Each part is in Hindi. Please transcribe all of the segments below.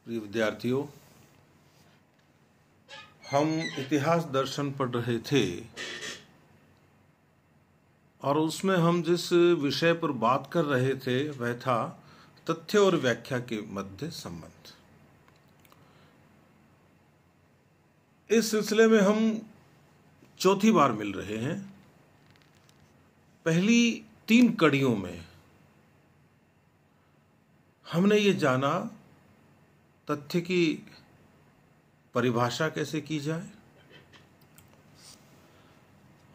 प्रिय विद्यार्थियों, हम इतिहास दर्शन पढ़ रहे थे और उसमें हम जिस विषय पर बात कर रहे थे वह था तथ्य और व्याख्या के मध्य संबंध। इस सिलसिले में हम चौथी बार मिल रहे हैं। पहली 3 कड़ियों में हमने ये जाना तथ्य की परिभाषा कैसे की जाए,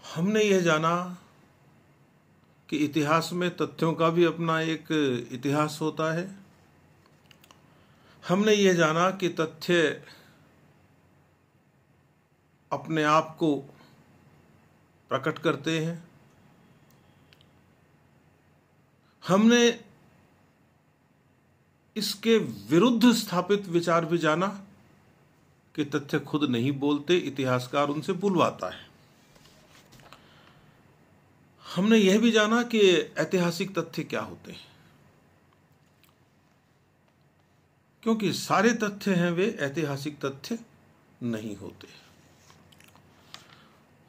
हमने यह जाना कि इतिहास में तथ्यों का भी अपना एक इतिहास होता है, हमने यह जाना कि तथ्य अपने आप को प्रकट करते हैं, हमने इसके विरुद्ध स्थापित विचार भी जाना कि तथ्य खुद नहीं बोलते, इतिहासकार उनसे बुलवाता है। हमने यह भी जाना कि ऐतिहासिक तथ्य क्या होते हैं, क्योंकि सारे तथ्य हैं वे ऐतिहासिक तथ्य नहीं होते।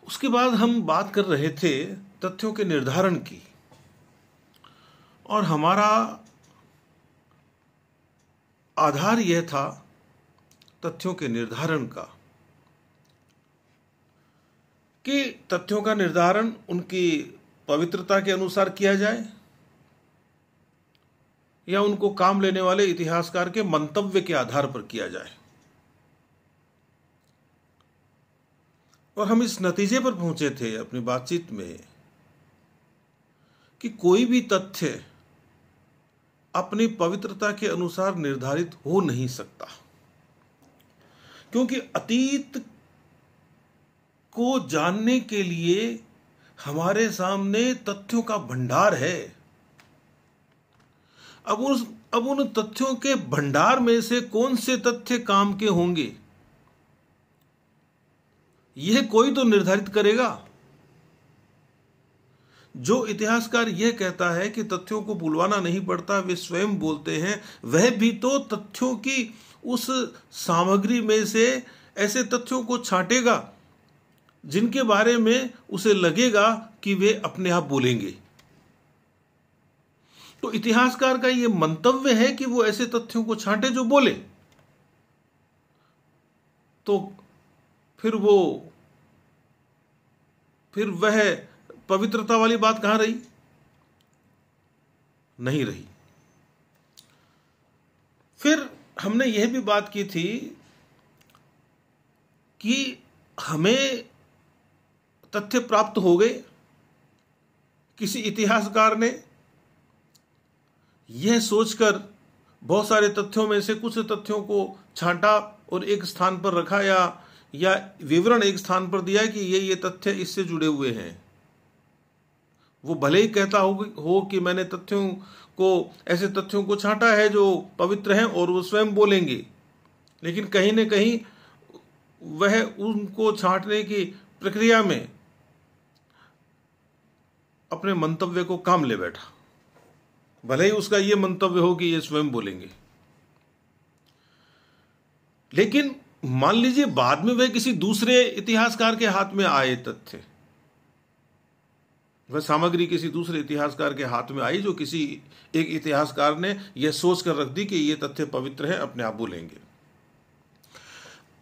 उसके बाद हम बात कर रहे थे तथ्यों के निर्धारण की, और हमारा आधार यह था तथ्यों के निर्धारण का कि तथ्यों का निर्धारण उनकी पवित्रता के अनुसार किया जाए या उनको काम लेने वाले इतिहासकार के मंतव्य के आधार पर किया जाए। और हम इस नतीजे पर पहुंचे थे अपनी बातचीत में कि कोई भी तथ्य अपनी पवित्रता के अनुसार निर्धारित हो नहीं सकता, क्योंकि अतीत को जानने के लिए हमारे सामने तथ्यों का भंडार है। अब उन तथ्यों के भंडार में से कौन से तथ्य काम के होंगे, यह कोई तो निर्धारित करेगा। जो इतिहासकार यह कहता है कि तथ्यों को बुलवाना नहीं पड़ता, वे स्वयं बोलते हैं, वह भी तो तथ्यों की उस सामग्री में से ऐसे तथ्यों को छांटेगा जिनके बारे में उसे लगेगा कि वे अपने आप बोलेंगे। तो इतिहासकार का यह मंतव्य है कि वो ऐसे तथ्यों को छांटे जो बोले। तो फिर वह पवित्रता वाली बात कहां रही? नहीं रही। फिर हमने यह भी बात की थी कि हमें तथ्य प्राप्त हो गए, किसी इतिहासकार ने यह सोचकर बहुत सारे तथ्यों में से कुछ तथ्यों को छांटा और एक स्थान पर रखा या विवरण एक स्थान पर दिया कि ये तथ्य इससे जुड़े हुए हैं। वो भले ही कहता हो कि मैंने ऐसे तथ्यों को छांटा है जो पवित्र हैं और वो स्वयं बोलेंगे, लेकिन कहीं न कहीं वह उनको छांटने की प्रक्रिया में अपने मंतव्य को काम ले बैठा, भले ही उसका ये मंतव्य हो कि ये स्वयं बोलेंगे। लेकिन मान लीजिए बाद में वह किसी दूसरे इतिहासकार के हाथ में आए तथ्य, वह सामग्री किसी दूसरे इतिहासकार के हाथ में आई जो किसी एक इतिहासकार ने यह सोच कर रख दी कि ये तथ्य पवित्र है, अपने आप बोलेंगे।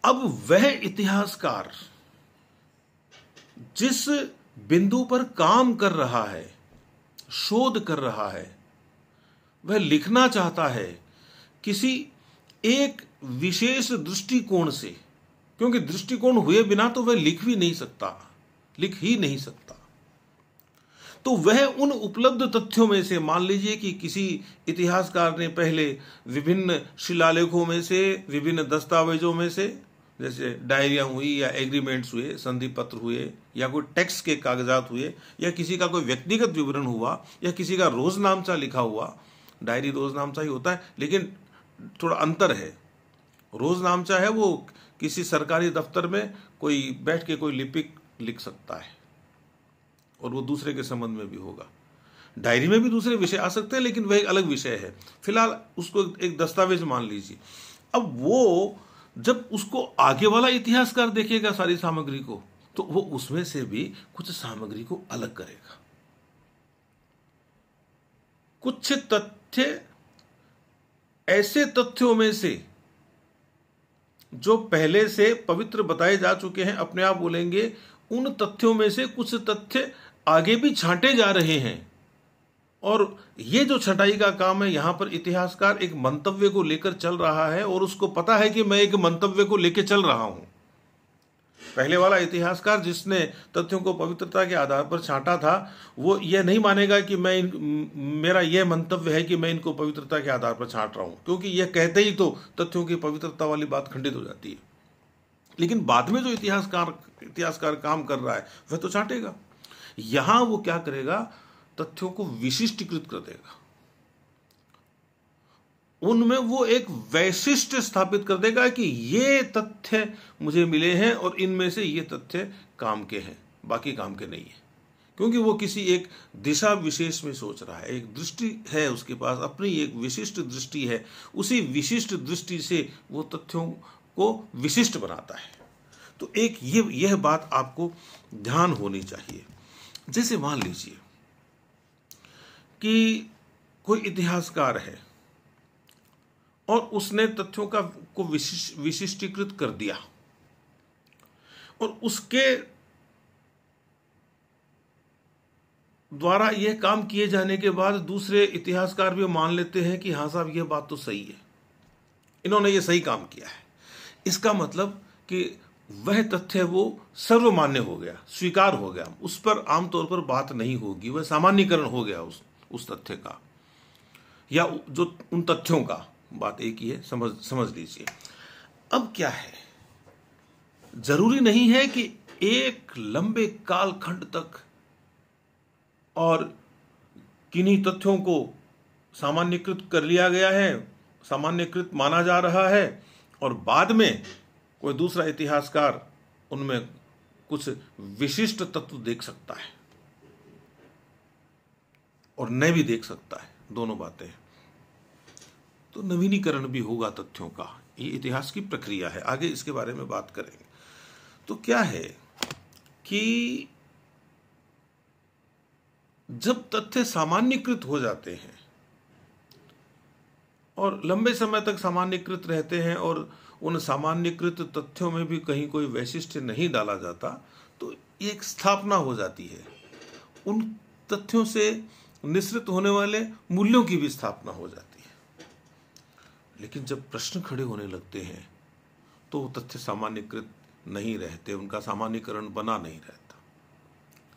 अब वह इतिहासकार जिस बिंदु पर काम कर रहा है, शोध कर रहा है, वह लिखना चाहता है किसी एक विशेष दृष्टिकोण से, क्योंकि दृष्टिकोण हुए बिना तो वह लिख ही नहीं सकता। तो वह उन उपलब्ध तथ्यों में से, मान लीजिए कि किसी इतिहासकार ने पहले विभिन्न शिलालेखों में से, विभिन्न दस्तावेजों में से, जैसे डायरियां हुई या एग्रीमेंट्स हुए, संधि पत्र हुए, या कोई टैक्स के कागजात हुए, या किसी का कोई व्यक्तिगत विवरण हुआ, या किसी का रोजनामचा लिखा हुआ। डायरी रोजनामचा ही होता है, लेकिन थोड़ा अंतर है। रोजनामचा है वो किसी सरकारी दफ्तर में कोई बैठ के कोई लिपिक लिख सकता है और वो दूसरे के संबंध में भी होगा। डायरी में भी दूसरे विषय आ सकते हैं, लेकिन वह एक अलग विषय है। फिलहाल उसको एक दस्तावेज मान लीजिए। अब वो जब उसको आगे वाला इतिहासकार देखेगा सारी सामग्री को, तो वो उसमें से भी कुछ सामग्री को अलग करेगा। कुछ तथ्य ऐसे तथ्यों में से जो पहले से पवित्र बताए जा चुके हैं, अपने आप बोलेंगे उन तथ्यों में से कुछ तथ्य आगे भी छांटे जा रहे हैं। और ये जो छटाई का काम है, यहां पर इतिहासकार एक मंतव्य को लेकर चल रहा है और उसको पता है कि मैं एक मंतव्य को लेकर चल रहा हूं। पहले वाला इतिहासकार जिसने तथ्यों को पवित्रता के आधार पर छांटा था, वो ये नहीं मानेगा कि मेरा यह मंतव्य है कि मैं इनको पवित्रता के आधार पर छांट रहा हूं, क्योंकि यह कहते ही तो तथ्यों की पवित्रता वाली बात खंडित हो जाती है। लेकिन बाद में जो इतिहासकार काम कर रहा है वह तो छांटेगा। यहां वो क्या करेगा, तथ्यों को विशिष्टीकृत कर देगा, उनमें वो एक वैशिष्ट स्थापित कर देगा कि ये तथ्य मुझे मिले हैं और इनमें से ये तथ्य काम के हैं, बाकी काम के नहीं है। क्योंकि वो किसी एक दिशा विशेष में सोच रहा है, एक दृष्टि है उसके पास, अपनी एक विशिष्ट दृष्टि है, उसी विशिष्ट दृष्टि से वो तथ्यों को विशिष्ट बनाता है। तो एक यह बात आपको ध्यान होनी चाहिए। जैसे मान लीजिए कि कोई इतिहासकार है और उसने तथ्यों को विशिष्टीकृत कर दिया, और उसके द्वारा यह काम किए जाने के बाद दूसरे इतिहासकार भी मान लेते हैं कि हाँ साहब, यह बात तो सही है, इन्होंने ये सही काम किया है। इसका मतलब कि वह तथ्य वो सर्वमान्य हो गया, स्वीकार हो गया, उस पर आमतौर पर बात नहीं होगी, वह सामान्यीकरण हो गया उस तथ्य का, या जो उन तथ्यों का, बात एक ही है, समझ लीजिए। अब क्या है, जरूरी नहीं है कि एक लंबे कालखंड तक और किन्हीं तथ्यों को सामान्यीकृत कर लिया गया है, सामान्यीकृत माना जा रहा है, और बाद में कोई दूसरा इतिहासकार उनमें कुछ विशिष्ट तत्व देख सकता है और नहीं भी देख सकता है, दोनों बातें हैं। तो नवीनीकरण भी होगा तथ्यों का, ये इतिहास की प्रक्रिया है, आगे इसके बारे में बात करेंगे। तो क्या है कि जब तथ्य सामान्यीकृत हो जाते हैं और लंबे समय तक सामान्यीकृत रहते हैं और उन सामान्यीकृत तथ्यों में भी कहीं कोई वैशिष्ट्य नहीं डाला जाता, तो एक स्थापना हो जाती है, उन तथ्यों से निश्चित होने वाले मूल्यों की भी स्थापना हो जाती है। लेकिन जब प्रश्न खड़े होने लगते हैं तो वो तथ्य सामान्यीकृत नहीं रहते, उनका सामान्यीकरण बना नहीं रहता।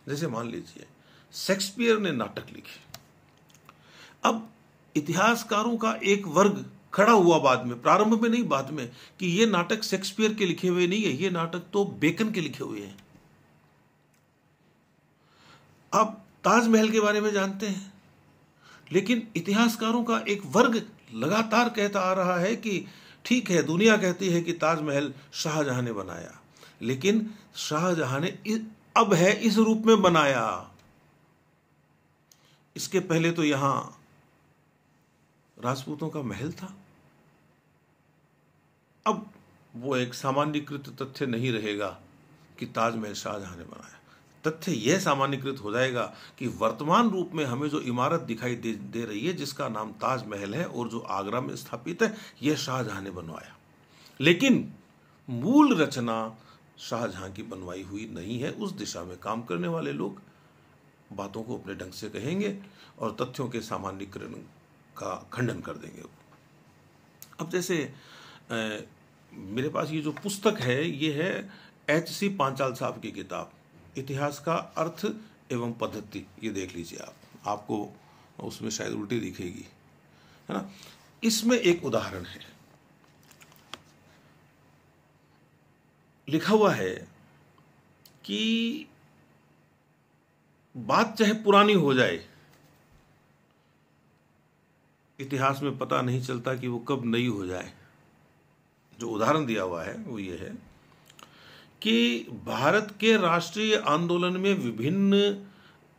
जैसे मान लीजिए शेक्सपियर ने नाटक लिखे, अब इतिहासकारों का एक वर्ग खड़ा हुआ बाद में, प्रारंभ में नहीं, बाद में, कि ये नाटक शेक्सपियर के लिखे हुए नहीं है, ये नाटक तो बेकन के लिखे हुए हैं। आप ताजमहल के बारे में जानते हैं, लेकिन इतिहासकारों का एक वर्ग लगातार कहता आ रहा है कि ठीक है, दुनिया कहती है कि ताजमहल शाहजहां ने बनाया, लेकिन शाहजहां ने अब है इस रूप में बनाया, इसके पहले तो यहां राजपूतों का महल था। अब वो एक सामान्यीकृत तथ्य नहीं रहेगा कि ताजमहल शाहजहां ने बनाया। तथ्य यह सामान्यीकृत हो जाएगा कि वर्तमान रूप में हमें जो इमारत दिखाई दे रही है, जिसका नाम ताजमहल है और जो आगरा में स्थापित है, यह शाहजहां ने बनवाया। लेकिन मूल रचना शाहजहां की बनवाई हुई नहीं है। उस दिशा में काम करने वाले लोग बातों को अपने ढंग से कहेंगे और तथ्यों के सामान्यीकरण का खंडन कर देंगे। अब जैसे मेरे पास ये जो पुस्तक है, ये है H.C. पांचाल साहब की किताब, इतिहास का अर्थ एवं पद्धति। ये देख लीजिए आपको उसमें शायद उल्टी दिखेगी, है ना। इसमें एक उदाहरण है, लिखा हुआ है कि बात चाहे पुरानी हो जाए, इतिहास में पता नहीं चलता कि वो कब नई हो जाए। जो उदाहरण दिया हुआ है वो ये है कि भारत के राष्ट्रीय आंदोलन में विभिन्न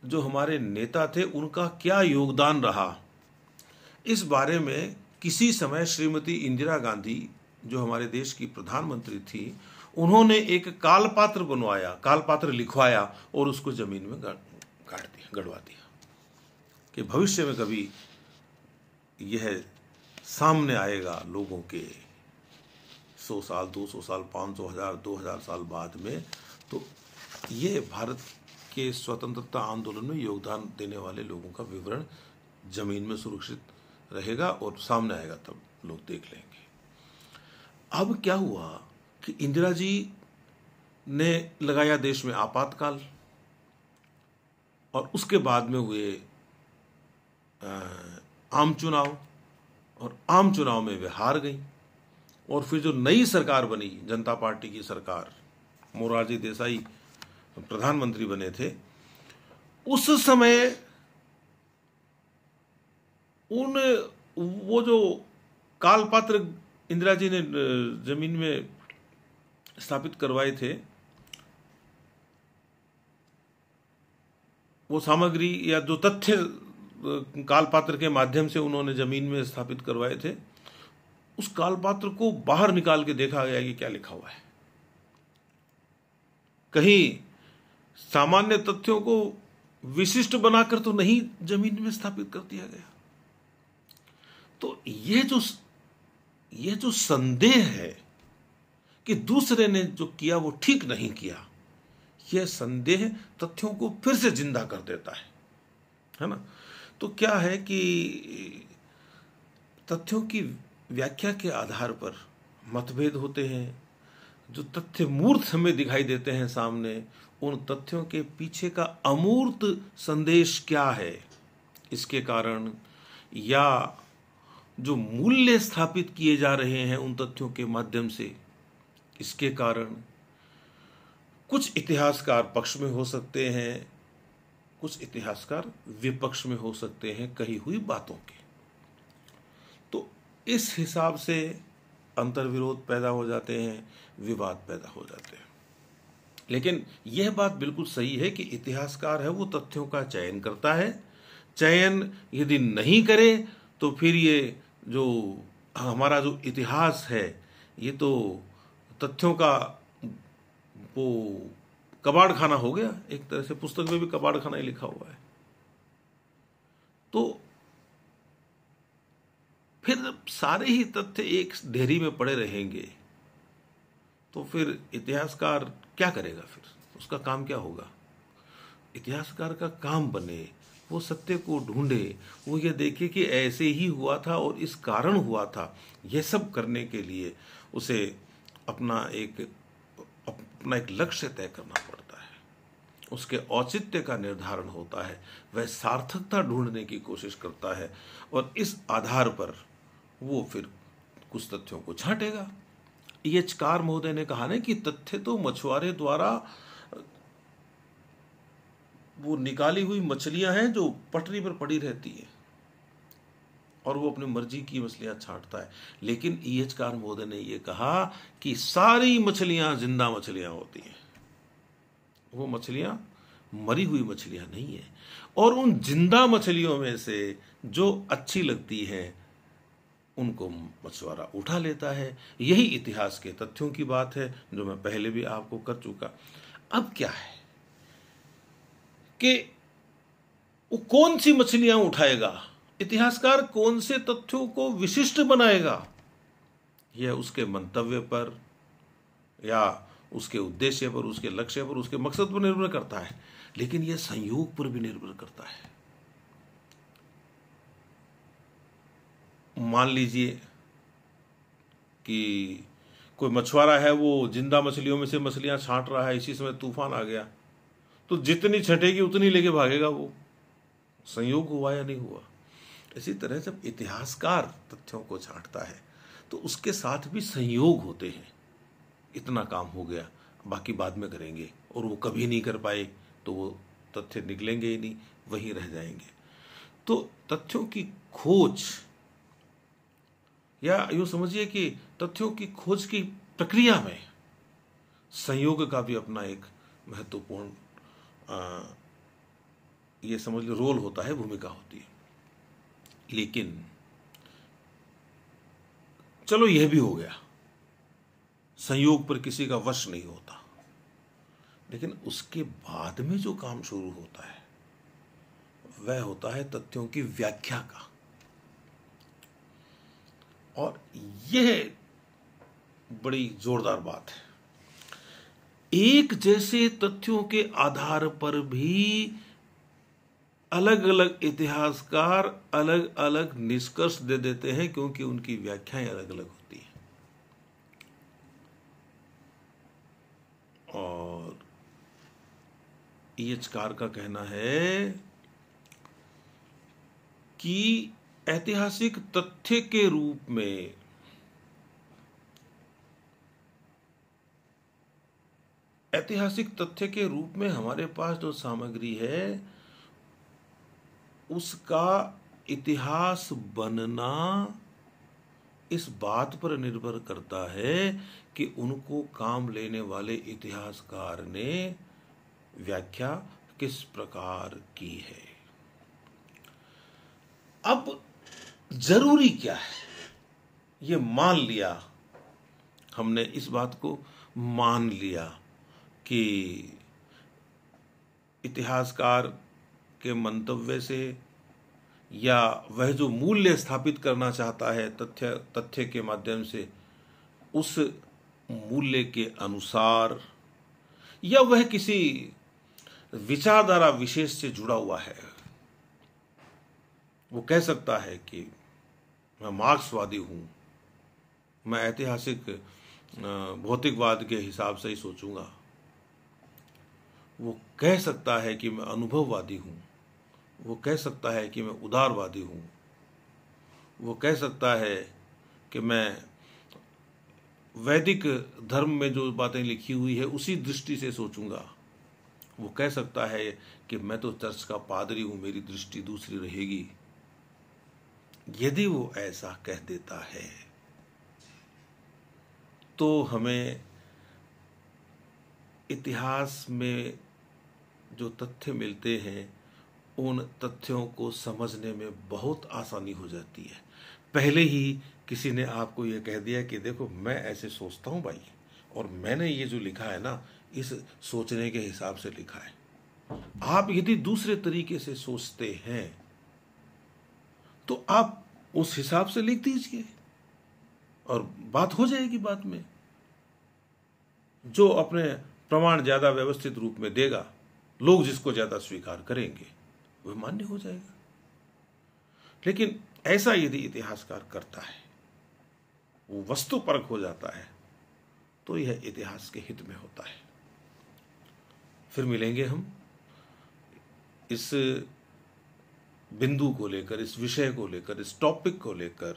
जो हमारे नेता थे, उनका क्या योगदान रहा, इस बारे में किसी समय श्रीमती इंदिरा गांधी जो हमारे देश की प्रधानमंत्री थी, उन्होंने एक कालपात्र बनवाया, कालपात्र लिखवाया और उसको जमीन में गाड़ दिया, गड़वा दिया कि भविष्य में कभी यह सामने आएगा लोगों के 100 साल, 200 साल, 500, 1000, 2000 साल बाद में, तो ये भारत के स्वतंत्रता आंदोलन में योगदान देने वाले लोगों का विवरण जमीन में सुरक्षित रहेगा और सामने आएगा, तब लोग देख लेंगे। अब क्या हुआ कि इंदिरा जी ने लगाया देश में आपातकाल और उसके बाद में हुए आम चुनाव, और आम चुनाव में वे हार गई। और फिर जो नई सरकार बनी, जनता पार्टी की सरकार, मोरारजी देसाई प्रधानमंत्री बने थे, उस समय वो जो कालपात्र इंदिरा जी ने जमीन में स्थापित करवाए थे, वो सामग्री या जो तथ्य कालपात्र के माध्यम से उन्होंने जमीन में स्थापित करवाए थे, उस कालपात्र को बाहर निकाल के देखा गया कि क्या लिखा हुआ है। कहीं सामान्य तथ्यों को विशिष्ट बनाकर तो नहीं जमीन में स्थापित कर दिया गया। तो ये जो संदेह है कि दूसरे ने जो किया वो ठीक नहीं किया, यह संदेह तथ्यों को फिर से जिंदा कर देता है ना। तो क्या है कि तथ्यों की व्याख्या के आधार पर मतभेद होते हैं। जो तथ्य मूर्त हमें दिखाई देते हैं सामने, उन तथ्यों के पीछे का अमूर्त संदेश क्या है, इसके कारण, या जो मूल्य स्थापित किए जा रहे हैं उन तथ्यों के माध्यम से, इसके कारण कुछ इतिहासकार पक्ष में हो सकते हैं, कुछ इतिहासकार विपक्ष में हो सकते हैं कही हुई बातों के। तो इस हिसाब से अंतर्विरोध पैदा हो जाते हैं, विवाद पैदा हो जाते हैं। लेकिन यह बात बिल्कुल सही है कि इतिहासकार है वो तथ्यों का चयन करता है। चयन यदि नहीं करे तो फिर ये जो हमारा जो इतिहास है, ये तो तथ्यों का वो कबाड़ खाना हो गया। एक तरह से पुस्तक में भी कबाड़ खाना ही लिखा हुआ है। तो फिर सारे ही तथ्य एक ढेरी में पड़े रहेंगे, तो फिर इतिहासकार क्या करेगा? फिर उसका काम क्या होगा? इतिहासकार का काम बने वो सत्य को ढूंढे, वो ये देखे कि ऐसे ही हुआ था और इस कारण हुआ था। यह सब करने के लिए उसे अपना एक लक्ष्य तय करना पड़ता है, उसके औचित्य का निर्धारण होता है, वह सार्थकता ढूंढने की कोशिश करता है और इस आधार पर वो फिर कुछ तथ्यों को छांटेगा। ईएचकार महोदय ने कहा ना कि तथ्य तो मछुआरे द्वारा वो निकाली हुई मछलियां हैं जो पटरी पर पड़ी रहती है और वो अपनी मर्जी की मछलियां छांटता है। लेकिन ईएचकार महोदय ने ये कहा कि सारी मछलियां जिंदा मछलियां होती हैं, वो मछलियां मरी हुई मछलियां नहीं है। और उन जिंदा मछलियों में से जो अच्छी लगती है उनको मछुआरा उठा लेता है। यही इतिहास के तथ्यों की बात है जो मैं पहले भी आपको कर चुका। अब क्या है कि वो कौन सी मछलियां उठाएगा, इतिहासकार कौन से तथ्यों को विशिष्ट बनाएगा, यह उसके मंतव्य पर या उसके उद्देश्य पर, उसके लक्ष्य पर, उसके मकसद पर निर्भर करता है। लेकिन यह संयोग पर भी निर्भर करता है। मान लीजिए कि कोई मछुआरा है, वो जिंदा मछलियों में से मछलियां छांट रहा है, इसी समय तूफान आ गया, तो जितनी छटेगी उतनी लेके भागेगा। वो संयोग हुआ या नहीं हुआ? इसी तरह जब इतिहासकार तथ्यों को छांटता है तो उसके साथ भी संयोग होते हैं। इतना काम हो गया, बाकी बाद में करेंगे, और वो कभी नहीं कर पाए तो वो तथ्य निकलेंगे ही नहीं, वहीं रह जाएंगे। तो तथ्यों की खोज, या यूं समझिए कि तथ्यों की खोज की प्रक्रिया में संयोग का भी अपना एक महत्वपूर्ण ये समझ लो रोल होता है, भूमिका होती है। लेकिन चलो यह भी हो गया संयोग पर किसी का वश नहीं होता, लेकिन उसके बाद में जो काम शुरू होता है वह होता है तथ्यों की व्याख्या का। और यह बड़ी जोरदार बात है। एक जैसे तथ्यों के आधार पर भी अलग अलग इतिहासकार अलग अलग निष्कर्ष दे देते हैं, क्योंकि उनकी व्याख्याएं अलग अलग होती हैं। और ईएचकार का कहना है कि ऐतिहासिक तथ्य के रूप में हमारे पास जो सामग्री है उसका इतिहास बनना इस बात पर निर्भर करता है कि उनको काम लेने वाले इतिहासकार ने व्याख्या किस प्रकार की है। अब जरूरी क्या है, ये मान लिया हमने, इस बात को मान लिया कि इतिहासकार के मंतव्य से या वह जो मूल्य स्थापित करना चाहता है तथ्य के माध्यम से, उस मूल्य के अनुसार, या वह किसी विचारधारा विशेष से जुड़ा हुआ है। वो कह सकता है कि मैं मार्क्सवादी हूं, मैं ऐतिहासिक भौतिकवाद के हिसाब से ही सोचूंगा। वो कह सकता है कि मैं अनुभववादी हूं, वो कह सकता है कि मैं उदारवादी हूं, वो कह सकता है कि मैं वैदिक धर्म में जो बातें लिखी हुई है उसी दृष्टि से सोचूंगा। वो कह सकता है कि मैं तो चर्च का पादरी हूं, मेरी दृष्टि दूसरी रहेगी। यदि वो ऐसा कह देता है तो हमें इतिहास में जो तथ्य मिलते हैं उन तथ्यों को समझने में बहुत आसानी हो जाती है। पहले ही किसी ने आपको ये कह दिया कि देखो मैं ऐसे सोचता हूं भाई, और मैंने ये जो लिखा है ना इस सोचने के हिसाब से लिखा है। आप यदि दूसरे तरीके से सोचते हैं तो आप उस हिसाब से लिख दीजिए और बात हो जाएगी। बाद में जो अपने प्रमाण ज्यादा व्यवस्थित रूप में देगा, लोग जिसको ज्यादा स्वीकार करेंगे, वह मान्य हो जाएगा। लेकिन ऐसा यदि इतिहासकार करता है, वो वस्तुपरक हो जाता है, तो यह इतिहास के हित में होता है। फिर मिलेंगे हम इस बिंदु को लेकर, इस विषय को लेकर, इस टॉपिक को लेकर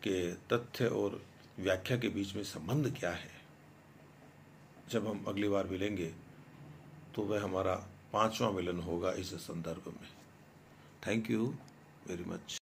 के तथ्य और व्याख्या के बीच में संबंध क्या है। जब हम अगली बार मिलेंगे तो वह हमारा 5वां मिलन होगा इस संदर्भ में। Thank you very much.